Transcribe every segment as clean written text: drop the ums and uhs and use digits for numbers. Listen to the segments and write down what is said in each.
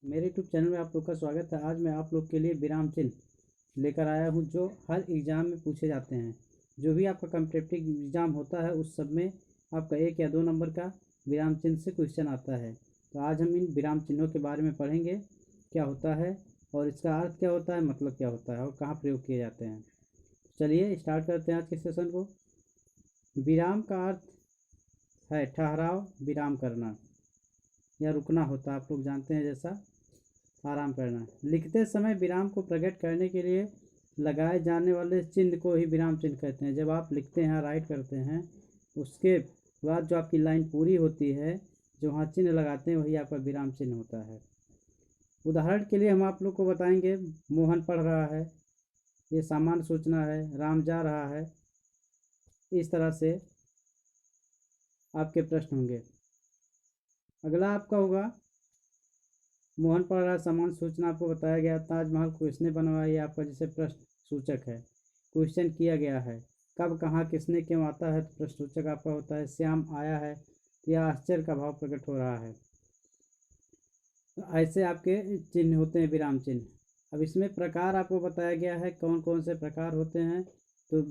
मेरे YouTube channel में आप लोग का स्वागत है। आज मैं आप लोग के लिए विराम चिन्ह लेकर आया हूं जो हर एग्ज़ाम में पूछे जाते हैं। जो भी आपका कॉम्पिटिटिव एग्ज़ाम होता है उस सब में आपका 1 या 2 नंबर का विराम चिन्ह से क्वेश्चन आता है। तो आज हम इन विराम चिन्हों के बारे में पढ़ेंगे, क्या होता है और इसका अर्थ क्या होता है, मतलब क्या होता है और कहाँ प्रयोग किए जाते हैं। चलिए स्टार्ट करते हैं आज के सेशन को। विराम का अर्थ है ठहराव, विराम करना या रुकना होता है, आप लोग जानते हैं, जैसा आराम करना। लिखते समय विराम को प्रकट करने के लिए लगाए जाने वाले चिन्ह को ही विराम चिन्ह कहते हैं। जब आप लिखते हैं, राइट करते हैं, उसके बाद जो आपकी लाइन पूरी होती है, जो वहाँ चिन्ह लगाते हैं, वही आपका विराम चिन्ह होता है। उदाहरण के लिए हम आप लोग को बताएंगे, मोहन पढ़ रहा है, ये सामान्य सूचना है। राम जा रहा है, इस तरह से आपके प्रश्न होंगे। अगला आपका होगा, मोहन पढ़ रहा है, समान सूचना आपको बताया गया। ताजमहल किसने बनवाया, ये आपका जैसे प्रश्न सूचक है। क्वेश्चन किया गया है, कब, कहाँ, किसने, क्यों आता है, तो प्रश्न सूचक आपका होता है। श्याम आया है, यह आश्चर्य का भाव प्रकट हो रहा है। तो ऐसे आपके चिन्ह होते हैं, विराम चिन्ह। अब इसमें प्रकार आपको बताया गया है, कौन कौन से प्रकार होते हैं। तो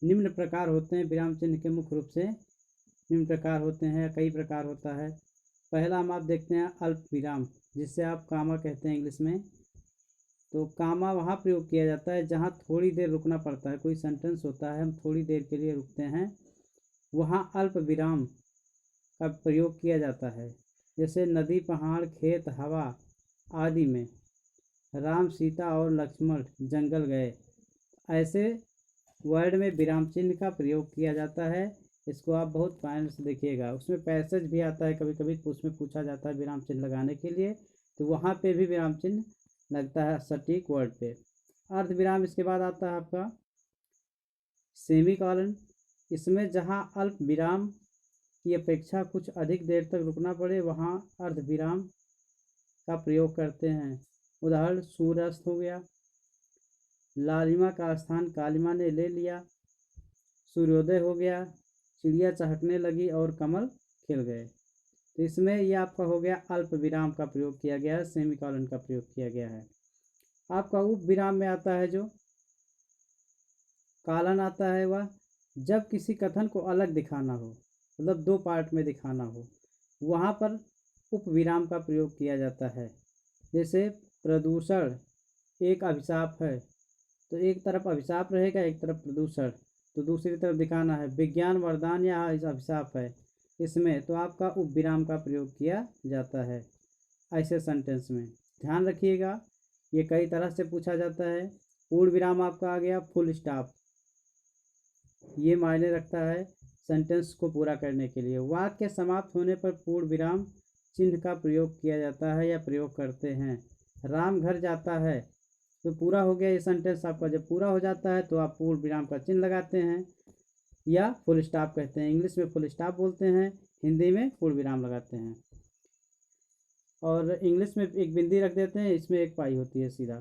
निम्न प्रकार होते हैं विराम चिन्ह के, मुख्य रूप से निम्न प्रकार होते हैं, कई प्रकार होता है। पहला हम आप देखते हैं अल्प विराम, जिससे आप कामा कहते हैं इंग्लिश में। तो कामा वहाँ प्रयोग किया जाता है जहाँ थोड़ी देर रुकना पड़ता है। कोई सेंटेंस होता है, हम थोड़ी देर के लिए रुकते हैं, वहाँ अल्प विराम का प्रयोग किया जाता है। जैसे नदी, पहाड़, खेत, हवा आदि में। राम, सीता और लक्ष्मण जंगल गए, ऐसे वर्ड में विराम चिन्ह का प्रयोग किया जाता है। इसको आप बहुत ध्यान से देखिएगा। उसमें पैसेज भी आता है कभी कभी, तो उसमें पूछा जाता है विराम चिन्ह लगाने के लिए, तो वहाँ पे भी विराम चिन्ह लगता है सटीक वर्ड पे। अर्ध विराम इसके बाद आता है आपका सेमी कॉलन। इसमें जहाँ अल्प विराम की अपेक्षा कुछ अधिक देर तक रुकना पड़े, वहाँ अर्ध विराम का प्रयोग करते हैं। उदाहरण, सूर्यास्त हो गया, लालिमा का स्थान कालिमा ने ले लिया, सूर्योदय हो गया, चिड़िया चहकने लगी और कमल खिल गए। तो इसमें ये आपका हो गया अल्प विराम का प्रयोग किया गया है, सेमीकॉलन का प्रयोग किया गया है। आपका उप विराम में आता है जो कालन आता है, वह जब किसी कथन को अलग दिखाना हो, मतलब 2 पार्ट में दिखाना हो, वहाँ पर उप विराम का प्रयोग किया जाता है। जैसे प्रदूषण एक अभिशाप है, तो एक तरफ अभिशाप रहेगा, एक तरफ प्रदूषण, तो दूसरी तरफ दिखाना है विज्ञान वरदान या अभिशाप है इसमें, तो आपका उप विराम का प्रयोग किया जाता है ऐसे सेंटेंस में। ध्यान रखिएगा, ये कई तरह से पूछा जाता है। पूर्ण विराम आपका आ गया, फुल स्टॉप, ये मायने रखता है सेंटेंस को पूरा करने के लिए। वाक्य समाप्त होने पर पूर्ण विराम चिन्ह का प्रयोग किया जाता है या प्रयोग करते हैं। राम घर जाता है, तो पूरा हो गया ये सेंटेंस आपका। जब पूरा हो जाता है तो आप पूर्ण विराम का चिन्ह लगाते हैं या फुल स्टॉप कहते हैं। इंग्लिश में फुल स्टॉप बोलते हैं, हिंदी में पूर्ण विराम लगाते हैं। और इंग्लिश में एक बिंदी रख देते हैं, इसमें एक पाई होती है सीधा।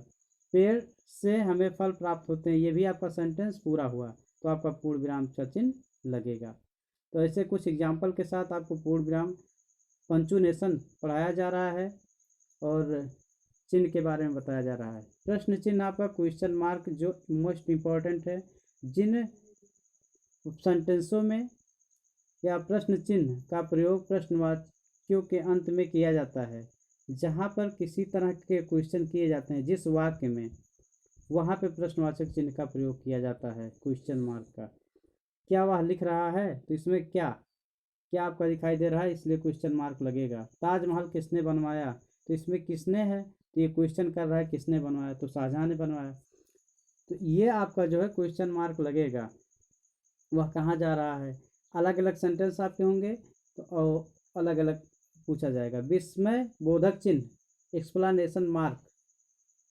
पेड़ से हमें फल प्राप्त होते हैं, ये भी आपका सेंटेंस पूरा हुआ, तो आपका पूर्ण विराम का चिन्ह लगेगा। तो ऐसे कुछ एग्जाम्पल के साथ आपको पूर्ण विराम, पंचुनेशन पढ़ाया जा रहा है और चिन्ह के बारे में बताया जा रहा है। प्रश्न चिन्ह आपका क्वेश्चन मार्क जो मोस्ट इम्पॉर्टेंट है। जिन सेंटेंसों में या प्रश्न चिन्ह का प्रयोग प्रश्नवाच्यों के अंत में किया जाता है, जहाँ पर किसी तरह के क्वेश्चन किए जाते हैं जिस वाक्य में, वहाँ पे प्रश्नवाचक चिन्ह का प्रयोग किया जाता है, क्वेश्चन मार्क का। क्या वह लिख रहा है, तो इसमें क्या क्या आपका दिखाई दे रहा है, इसलिए क्वेश्चन मार्क लगेगा। ताजमहल किसने बनवाया, तो इसमें किसने है, तो ये क्वेश्चन कर रहा है किसने बनवाया, तो शाहजहां ने बनवाया, तो ये आपका जो है क्वेश्चन मार्क लगेगा। वह कहाँ जा रहा है, अलग अलग सेंटेंस आपके होंगे तो अलग अलग पूछा जाएगा। विस्मय बोधक चिन्ह, एक्सप्लेनेशन मार्क,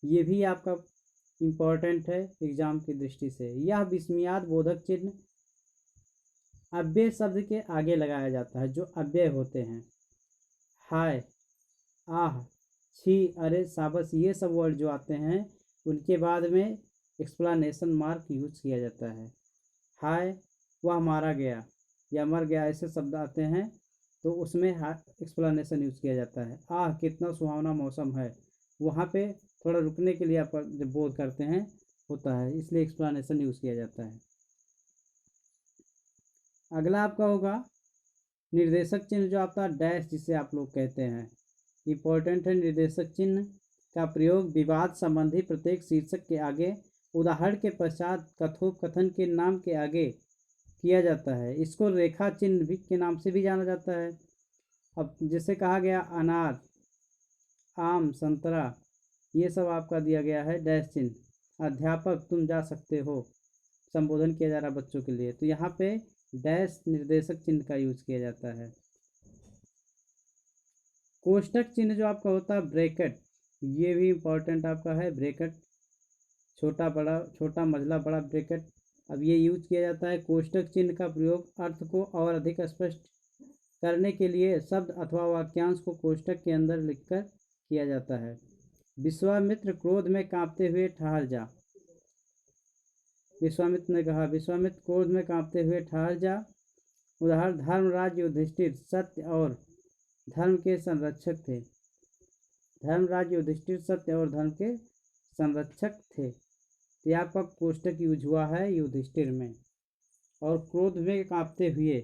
ये भी आपका इम्पोर्टेंट है एग्जाम की दृष्टि से। यह विस्मयाद बोधक चिन्ह अव्यय शब्द के आगे लगाया जाता है, जो अव्यय होते हैं। हाय, आह, छी, अरे, शाबाश, ये सब वर्ड जो आते हैं उनके बाद में एक्सप्लेनेशन मार्क यूज किया जाता है। हाय, वह मारा गया या मर गया, ऐसे शब्द आते हैं तो उसमें एक्सप्लेनेशन यूज किया जाता है। आह, कितना सुहावना मौसम है, वहाँ पे थोड़ा रुकने के लिए आप जब बोध करते हैं होता है, इसलिए एक्सप्लेनेशन यूज़ किया जाता है। अगला आपका होगा निर्देशक चिन्ह, जो आपका डैश जिसे आप लोग कहते हैं, इम्पोर्टेंट है। निर्देशक चिन्ह का प्रयोग विवाद संबंधी प्रत्येक शीर्षक के आगे, उदाहरण के पश्चात कथोपकथन के नाम के आगे किया जाता है। इसको रेखा चिन्ह भी के नाम से भी जाना जाता है। अब जैसे कहा गया अनार, आम, संतरा, ये सब आपका दिया गया है डैश चिन्ह। अध्यापक तुम जा सकते हो, संबोधन किया जा रहा बच्चों के लिए, तो यहाँ पे डैश निर्देशक चिन्ह का यूज किया जाता है। कोष्टक चिन्ह जो आपका होता है ब्रैकेट, ये भी इम्पोर्टेंट आपका है। ब्रैकेट छोटा बड़ा, छोटा मझला बड़ा ब्रैकेट, अब ये यूज किया जाता है। कोष्टक चिन्ह का प्रयोग अर्थ को और अधिक स्पष्ट करने के लिए शब्द अथवा वाक्यांश को कोष्टक के अंदर लिखकर किया जाता है। विश्वामित्र क्रोध में कांपते हुए ठहर जा, विश्वामित्र ने कहा, विश्वामित्र क्रोध में कांपते हुए ठहर जा। उदाहरण धर्मराज युधिष्ठिर सत्य और धर्म के संरक्षक थे, धर्मराज युधिष्ठिर सत्य और धर्म के संरक्षक थे। तो आपका कोष्टक यूज हुआ है युधिष्ठिर में। और क्रोध में कांपते हुए,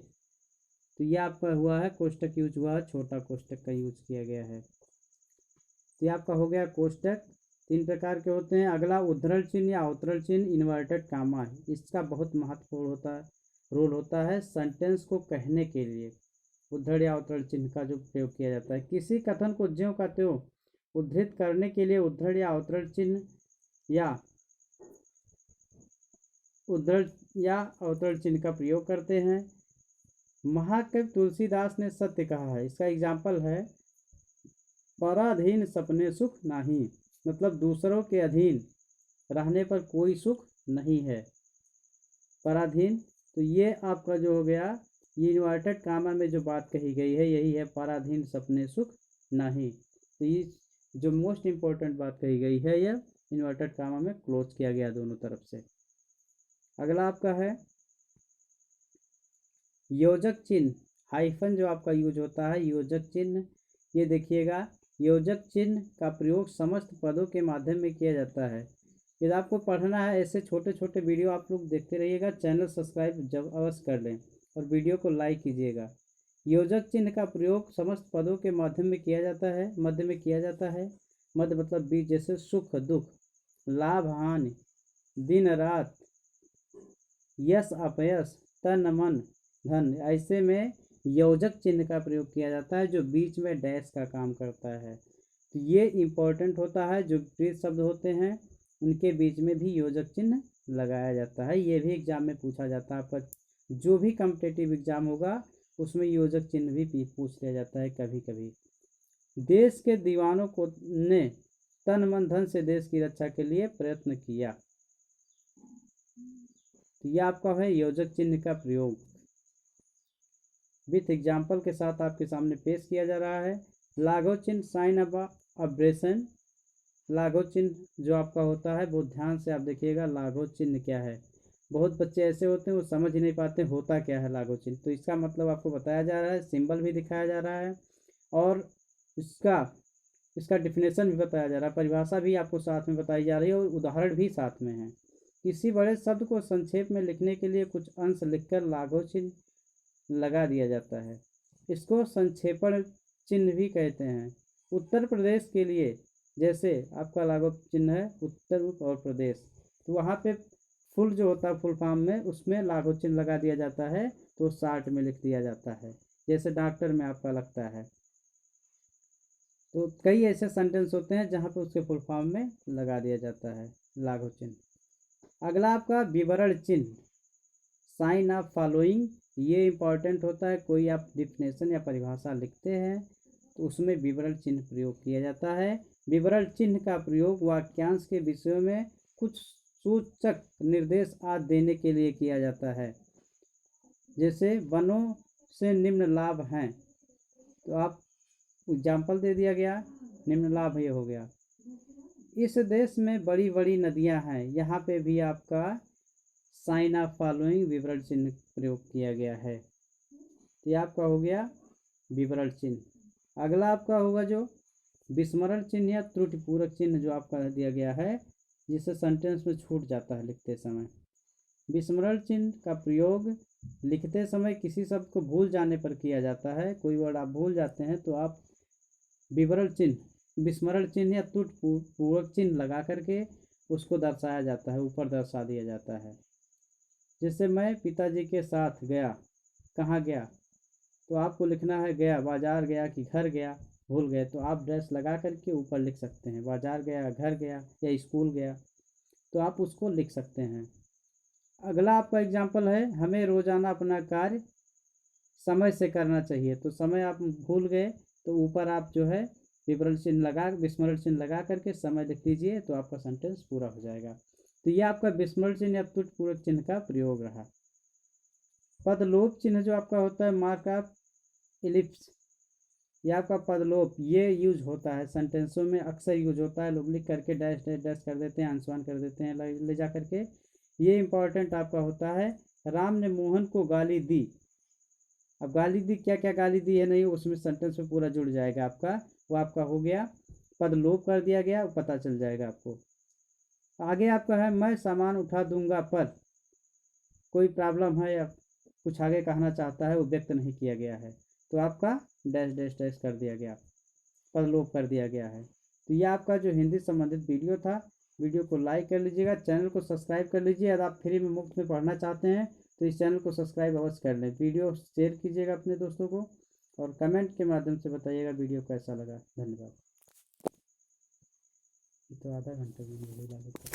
तो यह आपका हुआ है कोष्टक यूज हुआ है, छोटा कोष्टक का यूज किया गया है। तो आपका हो गया कोष्टक। 3 प्रकार के होते हैं। अगला उद्धरण चिन्ह या अवतरण चिन्ह, इन्वर्टेड कामा है। इसका बहुत महत्वपूर्ण होता है, रोल होता है सेंटेंस को कहने के लिए। उद्धरण या अवतरण चिन्ह का जो प्रयोग किया जाता है, किसी कथन को ज्यों का त्यों उद्धृत करने के लिए उद्धरण या अवतरण चिन्ह या उद्धरण या अवतरण चिन्ह का प्रयोग करते हैं। महाकवि तुलसीदास ने सत्य कहा है, इसका एग्जाम्पल है पराधीन सपने सुख नहीं, मतलब दूसरों के अधीन रहने पर कोई सुख नहीं है। पराधीन, तो ये आपका जो हो गया, ये इन्वर्टेड कामा में जो बात कही गई है यही है, पराधीन सपने सुख नहीं। तो ये जो मोस्ट इम्पोर्टेंट बात कही गई है यह इन्वर्टेड कामा में क्लोज किया गया दोनों तरफ से। अगला आपका है योजक चिन्ह, हाइफन जो आपका यूज होता है योजक चिन्ह। ये देखिएगा, योजक चिन्ह का प्रयोग समस्त पदों के माध्यम में किया जाता है। यदि आपको पढ़ना है ऐसे छोटे छोटे वीडियो आप लोग देखते रहिएगा। चैनल सब्सक्राइब जब अवश्य कर लें और वीडियो को लाइक कीजिएगा। योजक चिन्ह का प्रयोग समस्त पदों के माध्यम में किया जाता है, मध्य में किया जाता है। मध्य मतलब बीच, जैसे सुख दुख, लाभ हानि, दिन रात, यश अपयश, तन मन धन, ऐसे में योजक चिन्ह का प्रयोग किया जाता है जो बीच में डैश का काम करता है। तो ये इम्पोर्टेंट होता है, जो विपरीत शब्द होते हैं उनके बीच में भी योजक चिन्ह लगाया जाता है। ये भी एग्जाम में पूछा जाता है। आपका जो भी कॉम्पिटिटिव एग्जाम होगा उसमें योजक चिन्ह भी पूछ लिया जाता है कभी कभी। देश के दीवानों को ने तन मन धन से देश की रक्षा के लिए प्रयत्न किया। तो यह आपका है योजक चिन्ह का प्रयोग, विथ एग्जाम्पल के साथ आपके सामने पेश किया जा रहा है। लाघव चिन्ह, साइन ऑफ अब्रेशन। लाघव चिन्ह जो आपका होता है बहुत ध्यान से आप देखिएगा, लाघव चिन्ह क्या है। बहुत बच्चे ऐसे होते हैं वो समझ ही नहीं पाते होता क्या है लाघव चिन्ह। तो इसका मतलब आपको बताया जा रहा है, सिंबल भी दिखाया जा रहा है और इसका डिफिनेशन भी बताया जा रहा है, परिभाषा भी आपको साथ में बताई जा रही है और उदाहरण भी साथ में है। किसी बड़े शब्द को संक्षेप में लिखने के लिए कुछ अंश लिखकर लाघव चिन्ह लगा दिया जाता है, इसको संक्षेपण चिन्ह भी कहते हैं। उत्तर प्रदेश के लिए जैसे आपका लाघव चिन्ह है उत्तर और प्रदेश, तो वहाँ पे फुल जो होता है फुल फॉर्म में उसमें लाघव चिन्ह लगा दिया जाता है, तो शार्ट में लिख दिया जाता है, जैसे डॉक्टर में आपका लगता है। तो कई ऐसे सेंटेंस होते हैं जहाँ पे उसके फुल फॉर्म में लगा दिया जाता है लाघव चिन्ह। अगला आपका विवरण चिन्ह, साइन ऑफ फॉलोइंग। ये इंपॉर्टेंट होता है, कोई आप डिफिनेशन या परिभाषा लिखते हैं तो उसमें विवरण चिन्ह प्रयोग किया जाता है। विवरण चिन्ह का प्रयोग वाक्यांश के विषयों में कुछ सूचक निर्देश आदि देने के लिए किया जाता है। जैसे वनों से निम्न लाभ हैं, तो आप एग्जाम्पल दे दिया गया, निम्न लाभ ये हो गया। इस देश में बड़ी बड़ी नदियां हैं, यहाँ पे भी आपका साइन ऑफ फॉलोइंग विवरण चिन्ह प्रयोग किया गया है। तो ये आपका हो गया विवरण चिन्ह। अगला आपका होगा जो विस्मरण चिन्ह या त्रुटिपूरक चिन्ह जो आपका दिया गया है, जिससे सेंटेंस में छूट जाता है लिखते समय। विस्मरण चिन्ह का प्रयोग लिखते समय किसी शब्द को भूल जाने पर किया जाता है। कोई वर्ड आप भूल जाते हैं तो आप विस्मरण चिन्ह या त्रुटिपूरक चिन्ह लगा करके उसको दर्शाया जाता है, ऊपर दर्शा दिया जाता है। जैसे मैं पिताजी के साथ गया, कहाँ गया, तो आपको लिखना है गया, बाजार गया कि घर गया, भूल गए तो आप डैश लगा करके ऊपर लिख सकते हैं, बाजार गया, घर गया या स्कूल गया, तो आप उसको लिख सकते हैं। अगला आपका एग्जाम्पल है, हमें रोजाना अपना कार्य समय से करना चाहिए। तो समय आप भूल गए तो ऊपर आप जो है विस्मरण चिन्ह लगा करके समय लिख दीजिए, तो आपका सेंटेंस पूरा हो जाएगा। तो ये आपका विस्मरण चिन्ह या त्रुटिपूरक चिन्ह का प्रयोग रहा। पदलोप चिन्ह जो आपका होता है, मार्क ऑफ इलिप्स, ये आपका पदलोप, ये यूज होता है सेंटेंसों में, अक्सर यूज होता है। लोग लिख करके डैश डैश डैश कर देते हैं, अंशवान कर देते हैं ले जा करके। ये इंपॉर्टेंट आपका होता है। राम ने मोहन को गाली दी। अब गाली दी, क्या क्या गाली दी है नहीं, उसमें सेंटेंस में पूरा जुड़ जाएगा आपका, वो आपका हो गया, पदलोप कर दिया गया, पता चल जाएगा आपको। आगे आपका है, मैं सामान उठा दूंगा पर, कोई प्रॉब्लम है या कुछ आगे कहना चाहता है, वो व्यक्त नहीं किया गया है, तो आपका डैश डैश डैश कर दिया गया, पदलोप कर दिया गया है। तो ये आपका जो हिंदी संबंधित वीडियो था, वीडियो को लाइक कर लीजिएगा, चैनल को सब्सक्राइब कर लीजिए। अगर आप फ्री में मुफ्त में पढ़ना चाहते हैं तो इस चैनल को सब्सक्राइब अवश्य कर लें। वीडियो शेयर कीजिएगा अपने दोस्तों को और कमेंट के माध्यम से बताइएगा वीडियो कैसा लगा। धन्यवाद। ये तो आधा घंटा भी नहीं लगा।